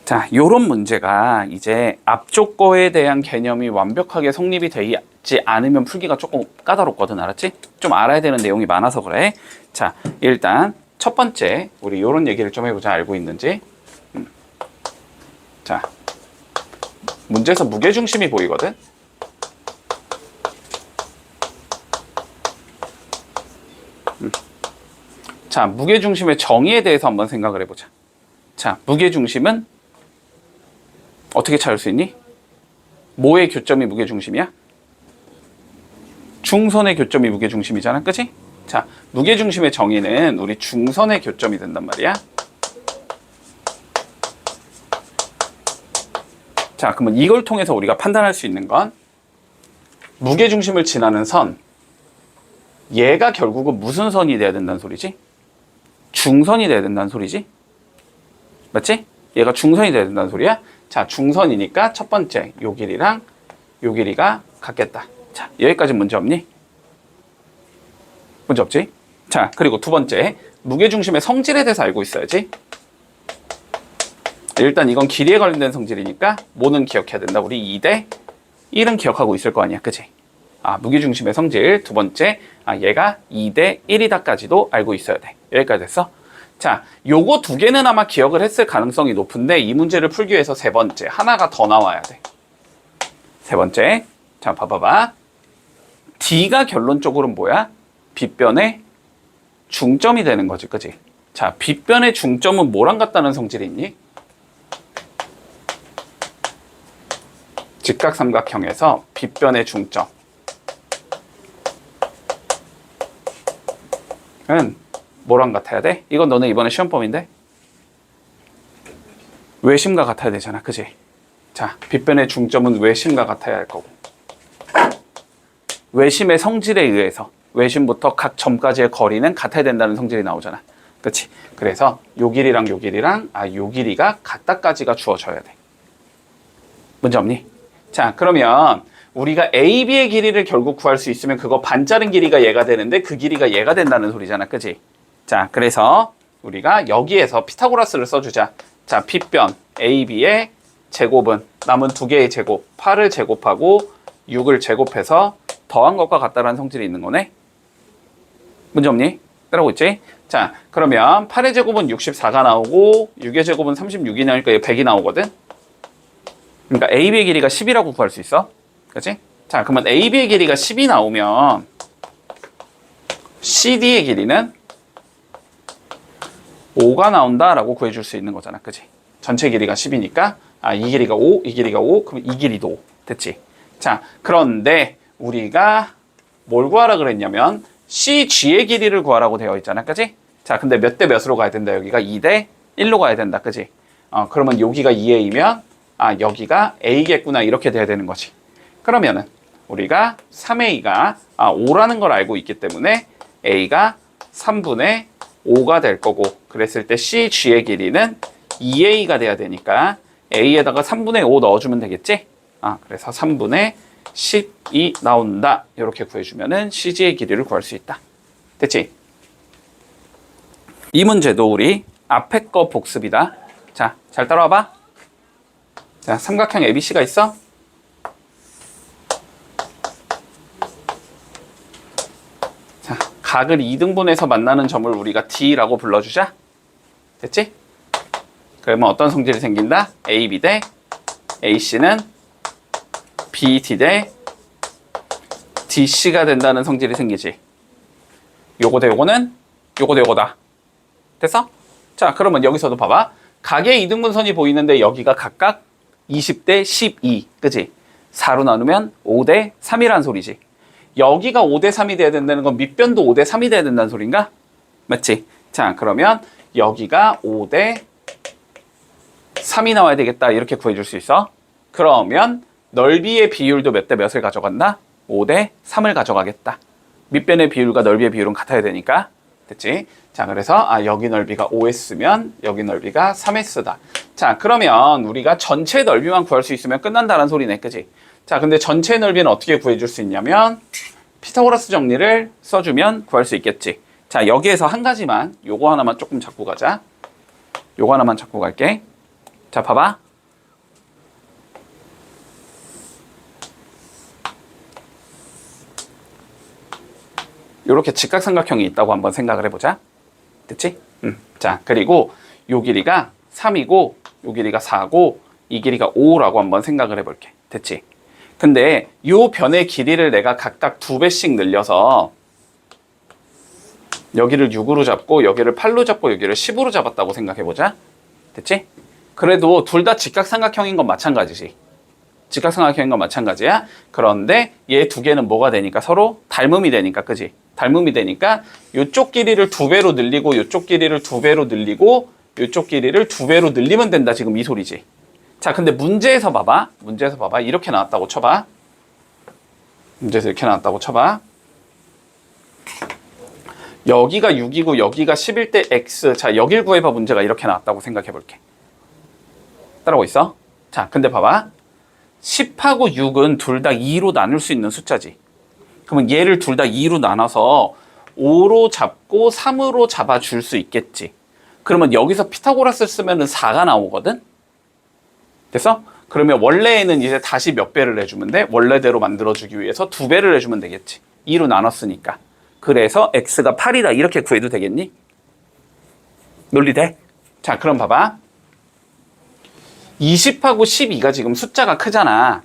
자, 요런 문제가 이제 앞쪽 거에 대한 개념이 완벽하게 성립이 되지 않으면 풀기가 조금 까다롭거든, 알았지? 좀 알아야 되는 내용이 많아서 그래. 자, 일단 첫 번째 우리 요런 얘기를 좀 해보자. 알고 있는지. 자, 문제에서 무게중심이 보이거든. 자, 무게중심의 정의에 대해서 한번 생각을 해보자. 자, 무게중심은 어떻게 찾을 수 있니? 뭐의 교점이 무게중심이야? 중선의 교점이 무게중심이잖아, 그치? 자, 무게중심의 정의는 우리 중선의 교점이 된단 말이야. 자, 그러면 이걸 통해서 우리가 판단할 수 있는 건 무게중심을 지나는 선, 얘가 결국은 무슨 선이 돼야 된다는 소리지? 중선이 돼야 된다는 소리지? 맞지? 얘가 중선이 돼야 된다는 소리야? 자, 중선이니까 첫 번째 요 길이랑 요 길이가 같겠다. 자, 여기까지 문제 없니? 문제 없지? 자, 그리고 두 번째 무게중심의 성질에 대해서 알고 있어야지. 일단 이건 길이에 관련된 성질이니까 뭐는 기억해야 된다. 우리 2대 1은 기억하고 있을 거 아니야, 그치? 아, 무게중심의 성질. 두 번째, 얘가 2대 1이다까지도 알고 있어야 돼. 여기까지 됐어? 자, 요거 두 개는 아마 기억을 했을 가능성이 높은데 이 문제를 풀기 위해서 세 번째, 하나가 더 나와야 돼. 세 번째, 자, 봐봐봐. D가 결론적으로는 뭐야? 빗변의 중점이 되는 거지, 그치? 자, 빗변의 중점은 뭐랑 같다는 성질이 있니? 직각삼각형에서 빗변의 중점 은 뭐랑 같아야 돼? 이건 너네 이번에 시험범인데 외심과 같아야 되잖아, 그치? 자, 빗변의 중점은 외심과 같아야 할 거고, 외심의 성질에 의해서 외심부터 각 점까지의 거리는 같아야 된다는 성질이 나오잖아, 그치? 그래서 요 길이랑 요 길이랑 요 길이가 같다까지가 주어져야 돼. 문제 없니? 자, 그러면 우리가 A, B의 길이를 결국 구할 수 있으면 그거 반 자른 길이가 얘가 되는데 그 길이가 얘가 된다는 소리잖아, 그치? 자, 그래서 우리가 여기에서 피타고라스를 써주자. 자, 빗변 AB의 제곱은 남은 두 개의 제곱 8을 제곱하고 6을 제곱해서 더한 것과 같다라는 성질이 있는 거네. 문제 없니? 따라오고 있지? 자, 그러면 8의 제곱은 64가 나오고 6의 제곱은 36이 나오니까 100이 나오거든. 그러니까 AB의 길이가 10이라고 구할 수 있어. 그치? 자, 그러면 AB의 길이가 10이 나오면 CD의 길이는 5가 나온다라고 구해줄 수 있는 거잖아, 그치? 전체 길이가 10이니까 이 길이가 5, 이 길이가 5, 그럼 이 길이도 5. 됐지? 자, 그런데 우리가 뭘 구하라 그랬냐면 CG의 길이를 구하라고 되어 있잖아, 그치? 자, 근데 몇 대 몇으로 가야 된다? 여기가 2대 1로 가야 된다, 그치? 그러면 여기가 2A면 여기가 A겠구나, 이렇게 돼야 되는 거지. 그러면은 우리가 3A가 5라는 걸 알고 있기 때문에 A가 3분의 5가 될 거고, 그랬을 때 CG의 길이는 2A가 돼야 되니까 A에다가 3분의 5 넣어주면 되겠지? 그래서 3분의 10이 나온다. 이렇게 구해주면은 CG의 길이를 구할 수 있다. 됐지? 이 문제도 우리 앞에 거 복습이다. 자, 잘 따라와봐. 자, 삼각형 ABC가 있어? 자, 각을 2등분해서 만나는 점을 우리가 D라고 불러주자. 됐지? 그러면 어떤 성질이 생긴다? AB 대 AC는 BD 대 DC가 된다는 성질이 생기지. 요거 대 요거는 요거 대 요거다. 됐어? 자, 그러면 여기서도 봐봐. 각의 2등분선이 보이는데 여기가 각각 20대 12, 그치? 4로 나누면 5대 3이란 소리지. 여기가 5대 3이 돼야 된다는 건 밑변도 5대 3이 돼야 된다는 소린가? 맞지? 자, 그러면 여기가 5대 3이 나와야 되겠다, 이렇게 구해줄 수 있어. 그러면 넓이의 비율도 몇 대 몇을 가져간다? 5대 3을 가져가겠다. 밑변의 비율과 넓이의 비율은 같아야 되니까. 됐지? 자, 그래서 여기 넓이가 5S면 여기 넓이가 3S다. 자, 그러면 우리가 전체 넓이만 구할 수 있으면 끝난다는 소리네, 그지? 자, 근데 전체 넓이는 어떻게 구해줄 수 있냐면 피타고라스 정리를 써주면 구할 수 있겠지. 자, 여기에서 한 가지만, 요거 하나만 조금 잡고 가자. 요거 하나만 잡고 갈게. 자, 봐봐. 이렇게 직각삼각형이 있다고 한번 생각을 해보자. 됐지? 자, 그리고 요 길이가 3이고 요 길이가 4고 이 길이가 5라고 한번 생각을 해볼게. 됐지? 근데 요 변의 길이를 내가 각각 2배씩 늘려서 여기를 6으로 잡고 여기를 8로 잡고 여기를 10으로 잡았다고 생각해보자. 됐지? 그래도 둘 다 직각삼각형인 건 마찬가지지. 직각삼각형인 건 마찬가지야. 그런데 얘 두 개는 뭐가 되니까 서로 닮음이 되니까, 그지? 닮음이 되니까 이쪽 길이를 2배로 늘리고 이쪽 길이를 2배로 늘리고 이쪽 길이를 2배로 늘리면 된다. 지금 이 소리지. 자, 근데 문제에서 봐봐. 문제에서 봐봐. 이렇게 나왔다고 쳐봐. 문제에서 이렇게 나왔다고 쳐봐. 여기가 6이고 여기가 10일 때 x. 자, 여길 구해봐. 문제가 이렇게 나왔다고 생각해 볼게. 따라오고 있어? 자, 근데 봐봐. 10하고 6은 둘 다 2로 나눌 수 있는 숫자지. 그러면 얘를 둘 다 2로 나눠서 5로 잡고 3으로 잡아줄 수 있겠지. 그러면 여기서 피타고라스를 쓰면은 4가 나오거든? 됐어? 그러면 원래에는 이제 다시 몇 배를 해주면 돼? 원래대로 만들어주기 위해서 2배를 해주면 되겠지. 2로 나눴으니까. 그래서 x가 8이다. 이렇게 구해도 되겠니? 논리돼? 자, 그럼 봐봐. 20하고 12가 지금 숫자가 크잖아.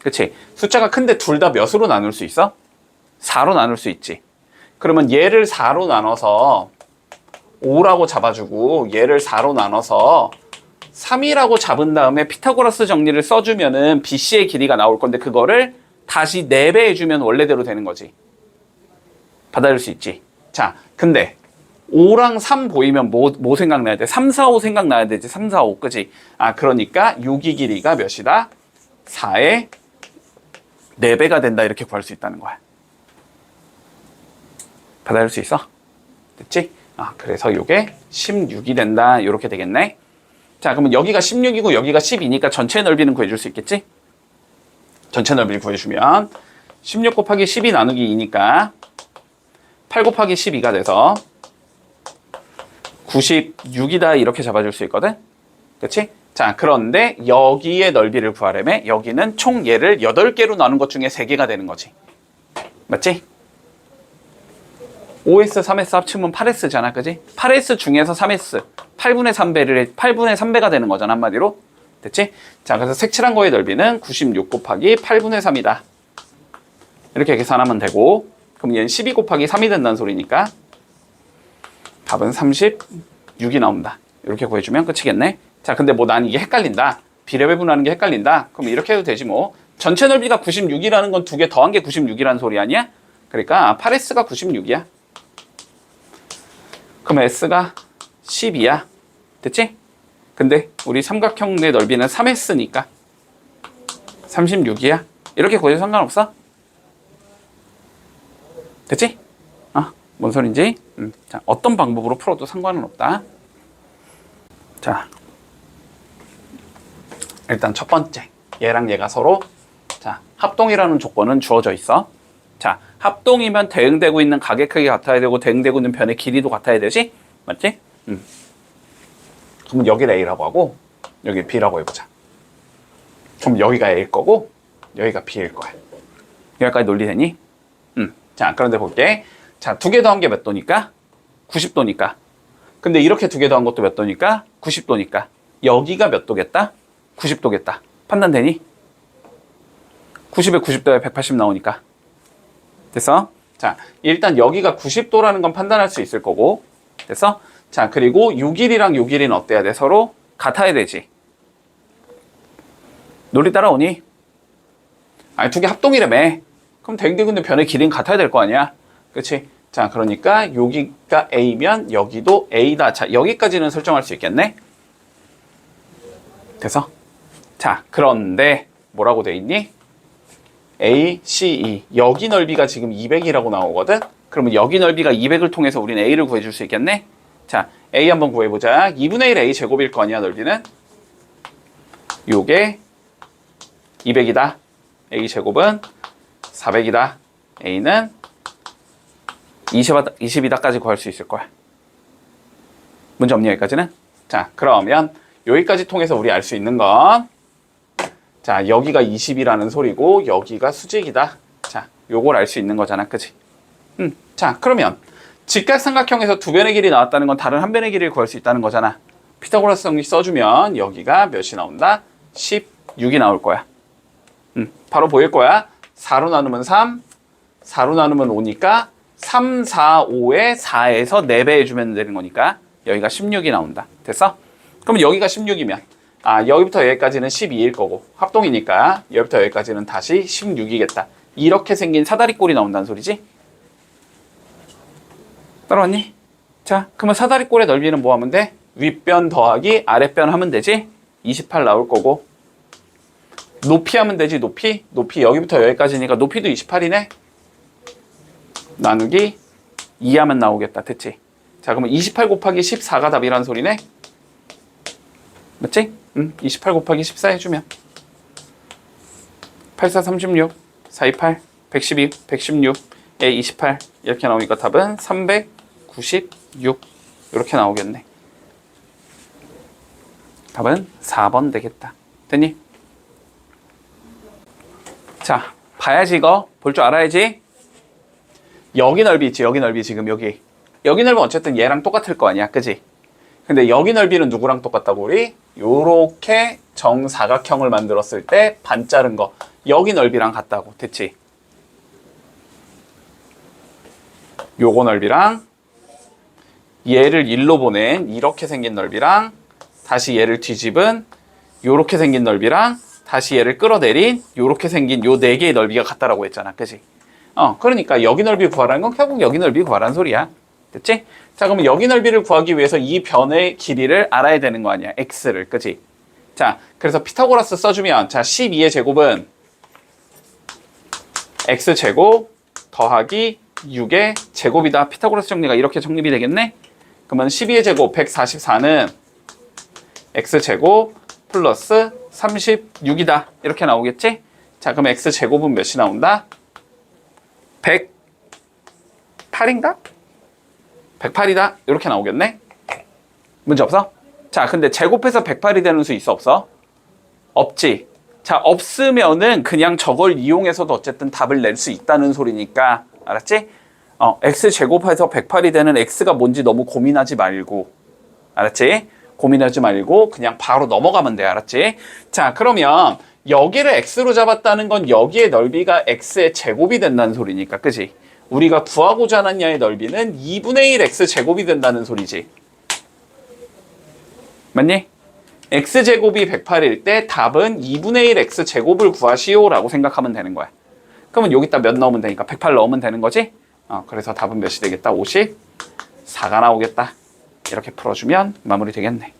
그치? 숫자가 큰데 둘 다 몇으로 나눌 수 있어? 4로 나눌 수 있지. 그러면 얘를 4로 나눠서 5라고 잡아주고 얘를 4로 나눠서 3이라고 잡은 다음에 피타고라스 정리를 써주면은 BC의 길이가 나올 건데 그거를 다시 4배 해주면 원래대로 되는 거지. 받아줄 수 있지. 자, 근데 5랑 3 보이면 뭐 생각나야 돼? 3, 4, 5 생각나야 되지. 3, 4, 5. 그치? 아, 그러니까 6이 길이가 몇이다? 4의 4배가 된다. 이렇게 구할 수 있다는 거야. 받아줄 수 있어? 됐지? 아, 그래서 이게 16이 된다. 이렇게 되겠네. 자, 그러면 여기가 16이고 여기가 12니까 전체 넓이는 구해줄 수 있겠지? 전체 넓이를 구해주면 16 곱하기 12 나누기 2니까 8 곱하기 12가 돼서 96이다. 이렇게 잡아줄 수 있거든? 그치? 자, 그런데 여기의 넓이를 구하려면 여기는 총 얘를 8개로 나눈 것 중에 3개가 되는 거지. 맞지? 5S, 3S 합치면 8S잖아. 그지? 8S 중에서 3S. 8분의 3배가 되는 거잖아. 한마디로. 됐지? 자, 그래서 색칠한 거의 넓이는 96 곱하기 8분의 3이다. 이렇게 계산하면 되고, 그럼 얘는 12 곱하기 3이 된다는 소리니까 답은 36이 나온다. 이렇게 구해주면 끝이겠네. 자, 근데 뭐 난 이게 헷갈린다. 비례배분하는 게 헷갈린다. 그럼 이렇게 해도 되지 뭐. 전체 넓이가 96이라는 건 두 개 더한 게 96이라는 소리 아니야? 그러니까 8S가 96이야. 그럼 S가 12야. 됐지? 근데 우리 삼각형 내 넓이는 3S니까 36이야. 이렇게 구해도 상관없어? 됐지? 뭔 소린지? 자, 어떤 방법으로 풀어도 상관은 없다. 자, 일단 첫 번째, 얘랑 얘가 서로 자 합동이라는 조건은 주어져 있어. 자, 합동이면 대응되고 있는 각의 크기가 같아야 되고 대응되고 있는 변의 길이도 같아야 되지? 맞지? 그럼 여기를 A라고 하고 여기를 B라고 해보자. 그럼 여기가 A일 거고 여기가 B일 거야. 여기까지 논리되니? 자, 그런데 볼게. 자, 2개 더한 게 몇 도니까? 90도니까. 근데 이렇게 2개 더한 것도 몇 도니까? 90도니까. 여기가 몇 도겠다? 90도겠다. 판단되니? 90에 90도에 180 나오니까. 됐어? 자, 일단 여기가 90도라는 건 판단할 수 있을 거고. 됐어? 자, 그리고 요 길이랑 요 길이는 어때야 돼? 서로 같아야 되지. 논리 따라오니? 아니, 2개 합동이라며. 그럼 대응되고 변의 길이는 같아야 될 거 아니야? 그치? 자, 그러니까 여기가 A면 여기도 A다. 자, 여기까지는 설정할 수 있겠네? 돼서? 자, 그런데 뭐라고 돼 있니? A, C, E. 여기 넓이가 지금 200이라고 나오거든? 그러면 여기 넓이가 200을 통해서 우리는 A를 구해줄 수 있겠네? 자, A 한번 구해보자. 2분의 1 A 제곱일 거 아니야, 넓이는? 요게 200이다. A 제곱은 400이다. A는 20이다까지 구할 수 있을 거야. 문제 없니, 여기까지는? 자, 그러면 여기까지 통해서 우리 알 수 있는 건, 자, 여기가 20이라는 소리고 여기가 수직이다. 자, 요걸 알 수 있는 거잖아. 그치? 자, 그러면 직각삼각형에서 두 변의 길이 나왔다는 건 다른 한 변의 길이를 구할 수 있다는 거잖아. 피타고라스 정리 써주면 여기가 몇이 나온다? 16이 나올 거야. 바로 보일 거야. 4로 나누면 3, 4로 나누면 5니까 3, 4, 5에 4에서 4배 해주면 되는 거니까 여기가 16이 나온다. 됐어? 그럼 여기가 16이면 여기부터 여기까지는 12일 거고 합동이니까 여기부터 여기까지는 다시 16이겠다. 이렇게 생긴 사다리꼴이 나온다는 소리지? 따라왔니? 자, 그러면 사다리꼴의 넓이는 뭐 하면 돼? 윗변 더하기 아랫변 하면 되지? 28 나올 거고 높이 하면 되지. 높이 여기부터 여기까지니까 높이도 28이네. 나누기 2 하면 나오겠다. 됐지? 자, 그러면 28 곱하기 14가 답이라는 소리네. 맞지? 28 곱하기 14 해주면 84 36 428 112 116에 28 이렇게 나오니까 답은 396 이렇게 나오겠네. 답은 4번 되겠다. 됐니? 자, 봐야지. 이거 볼 줄 알아야지. 여기 넓이 있지. 여기 넓이 지금 여기 넓이는 어쨌든 얘랑 똑같을 거 아니야. 그지? 근데 여기 넓이는 누구랑 똑같다고? 우리 요렇게 정사각형을 만들었을 때 반 자른 거 여기 넓이랑 같다고. 됐지? 요거 넓이랑 얘를 일로 보낸 이렇게 생긴 넓이랑 다시 얘를 뒤집은 요렇게 생긴 넓이랑 다시 얘를 끌어내린 요렇게 생긴 요 네 개의 넓이가 같다라고 했잖아. 그지? 그러니까 여기 넓이 구하라는 건 결국 여기 넓이 구하라는 소리야. 됐지? 자, 그러면 여기 넓이를 구하기 위해서 이 변의 길이를 알아야 되는 거 아니야. x를. 그지? 자, 그래서 피타고라스 써주면 자, 12의 제곱은 x제곱 더하기 6의 제곱이다. 피타고라스 정리가 이렇게 정립이 되겠네? 그러면 12의 제곱 144는 x제곱 플러스 36이다. 이렇게 나오겠지? 자, 그럼 x제곱은 몇이 나온다? 108인가? 108이다. 이렇게 나오겠네? 문제 없어? 자, 근데 제곱해서 108이 되는 수 있어? 없어? 없지. 자, 없으면은 그냥 저걸 이용해서도 어쨌든 답을 낼 수 있다는 소리니까. 알았지? x제곱해서 108이 되는 x가 뭔지 너무 고민하지 말고. 알았지? 고민하지 말고 그냥 바로 넘어가면 돼. 알았지? 자, 그러면 여기를 x로 잡았다는 건 여기의 넓이가 x의 제곱이 된다는 소리니까. 그지? 우리가 구하고자 하는 야의 넓이는 2분의 1 x제곱이 된다는 소리지. 맞니? x제곱이 108일 때 답은 2분의 1 x제곱을 구하시오 라고 생각하면 되는 거야. 그러면 여기다 몇 넣으면 되니까 108 넣으면 되는 거지? 그래서 답은 몇이 되겠다? 54가 나오겠다. 이렇게 풀어주면 마무리 되겠네.